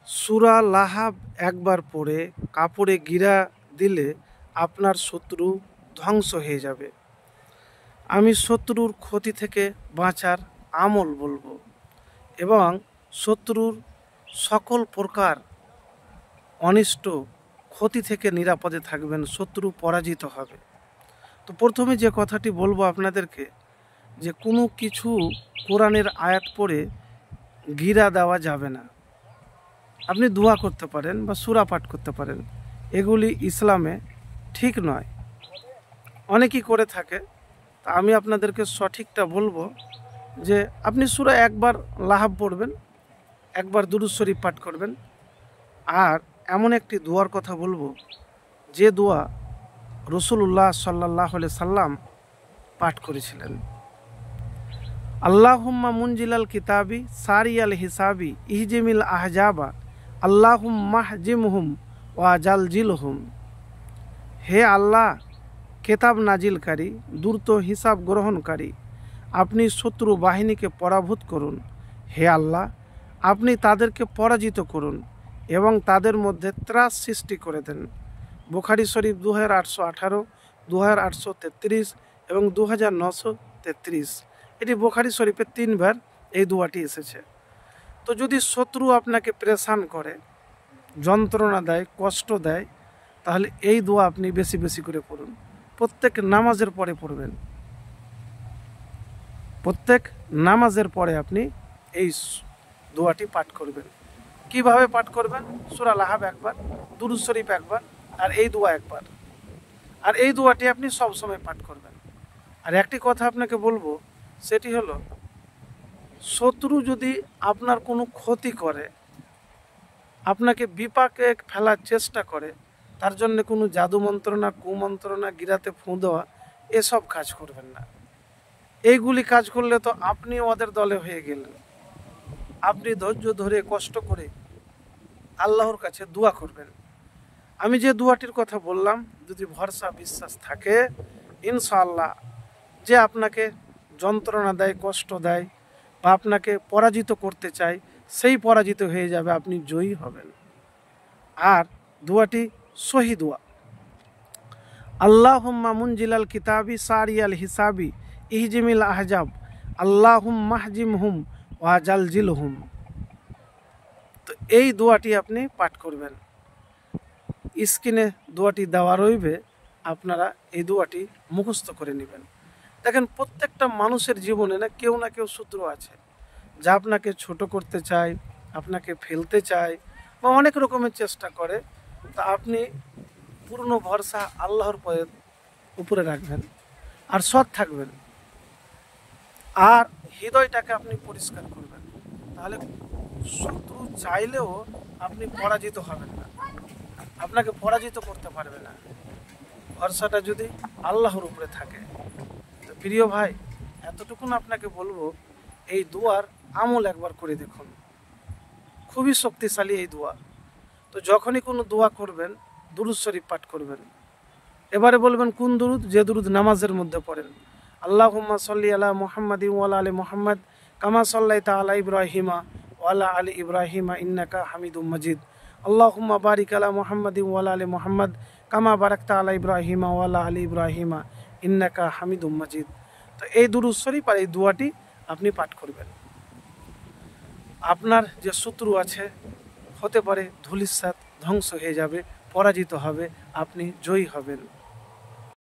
সূরা লাহাব একবার পড়ে কাপড়ে গিরা দিলে আপনার শত্রু ধ্বংস হয়ে যাবে। আমি শত্রুর ক্ষতি থেকে বাঁচার আমল বলবো এবং শত্রুর সকল প্রকার অনিষ্ট ক্ষতি থেকে নিরাপদে থাকবেন, শত্রু পরাজিত হবে। তো প্রথমে যে কথাটি বলবো আপনাদেরকে, যে কোনো কিছু কোরআনের আয়াত পড়ে গিরা দেওয়া যাবে না। আপনি দোয়া করতে পারেন বা সূরা পাঠ করতে পারেন, এগুলি ইসলামে ঠিক নয়। অনেকেই করে থাকে, তা আমি আপনাদেরকে সঠিকটা বলবো যে আপনি সূরা একবার লাহাব পড়বেন, একবার দুরূদ শরীফ পাঠ করবেন। আর এমন একটি দোয়ার কথা বলবো যে দোয়া রাসূলুল্লাহ সাল্লাল্লাহু আলাইহি সাল্লাম পাঠ করেছিলেন। আল্লাহুম্মা মুনজিলাল কিতাবি সারিয়াল হিসাবি ইহজিমিল আহজাবা আল্লাহুম্মা হজিমহুম ওয়া জালজিলহুম। হে আল্লাহ, কেতাব নাজিলকারী, দ্রুত হিসাব গ্রহণকারী, আপনি শত্রু বাহিনীকে পরাভূত করুন। হে আল্লাহ, আপনি তাদেরকে পরাজিত করুন এবং তাদের মধ্যে ত্রাস সৃষ্টি করে দেন। বুখারী শরীফ 2818, 2833 এবং 2933। এটি বুখারী শরীফে 3 বার এই দোয়াটি এসেছে। তো যদি শত্রু আপনাকে প্রেসান করে, যন্ত্রণা দেয়, কষ্ট দেয়, তাহলে এই দোয়া আপনি বেশি বেশি করে পড়ুন। প্রত্যেক নামাজের পরে পড়বেন, প্রত্যেক নামাজের পরে আপনি এই দোয়াটি পাঠ করবেন। কিভাবে পাঠ করবেন? সূরা লাহাব একবার, দুরূদ শরীফ একবার, আর এই দোয়া একবার। আর এই দোয়াটি আপনি সব সময় পাঠ করবেন। আর একটি কথা আপনাকে বলবো, সেটি হলো, শত্রু যদি আপনার কোনো ক্ষতি করে, আপনাকে বিপাকে ফেলার চেষ্টা করে, তার জন্য কোনো জাদু মন্ত্রণা, কুমন্ত্রণা, গিরাতে ফুঁ দেওয়া, এসব কাজ করবেন না। এইগুলি কাজ করলে তো আপনি ওদের দলে হয়ে গেলেন। আপনি ধৈর্য ধরে কষ্ট করে আল্লাহর কাছে দোয়া করবেন। আমি যে দোয়াটির কথা বললাম, যদি ভরসা বিশ্বাস থাকে, ইনশাআল্লাহ যে আপনাকে যন্ত্রণা দেয়, কষ্ট দেয় বা আপনাকে পরাজিত করতে চায়, সেই পরাজিত হয়ে যাবে, আপনি জয়ী হবেন। আর দোয়াটি সহি দোয়া। আল্লাহুম্মা মুনজিলাল কিতাবি সারিয়াল হিসাবি ইহজিমিল আহজাব আল্লাহুম্মা হজিমহুম ওয়া জালজিলহুম। তো এই দোয়াটি আপনি পাঠ করবেন। স্ক্রিনে দোয়াটি দেওয়া রইবে, আপনারা এই দোয়াটি মুখস্থ করে নেবেন। দেখেন, প্রত্যেকটা মানুষের জীবনে না কেউ শত্রু আছে, যা আপনাকে ছোট করতে চায়, আপনাকে ফেলতে চায় বা অনেক রকমের চেষ্টা করে। তা আপনি পূর্ণ ভরসা আল্লাহর উপরে রাখবেন আর সৎ থাকবেন, আর হৃদয়টাকে আপনি পরিষ্কার করবেন। তাহলে শত্রু চাইলেও আপনি পরাজিত হবেন না, আপনাকে পরাজিত করতে পারবে না, ভরসাটা যদি আল্লাহর উপরে থাকে। তো প্রিয় ভাই, এতটুকুন আপনাকে বলবো, এই দোয়ার আমল একবার করে দেখুন, খুবই শক্তিশালী এই দোয়া। তো যখনই কোনো দোয়া করবেন, দুরূদ শরীফ পাঠ করবেন। এবারে বলবেন কোন দুরূদ? যে দুরূদ নামাজের মধ্যে পড়েন। আল্লাহুম্মা সাল্লি আলা মুহাম্মাদিন ওয়া আলা আলি মুহাম্মাদ কামা সাল্লাইতা আলা ইব্রাহিমা ওয়া আলা আলি ইব্রাহিমা ইন্নাকা হামিদুম মাজিদ। আল্লাহুম্মা বারিক আলা মুহাম্মাদিন ওয়া আলা আলি মুহাম্মাদ কামা বারাকতা আলা ইব্রাহিমা ওয়া আলা আলি ইব্রাহিমা ইন্নাকা হামিদুম মাজিদ। তো এই দুরূদ শরীফ আর এই দোয়াটি আপনি পাঠ করবেন। আপনার যে শত্রু আছে, হতে পারে ধূলিসাৎ, ধ্বংস হয়ে যাবে, পরাজিত হবে, আপনি জয়ী হবেন।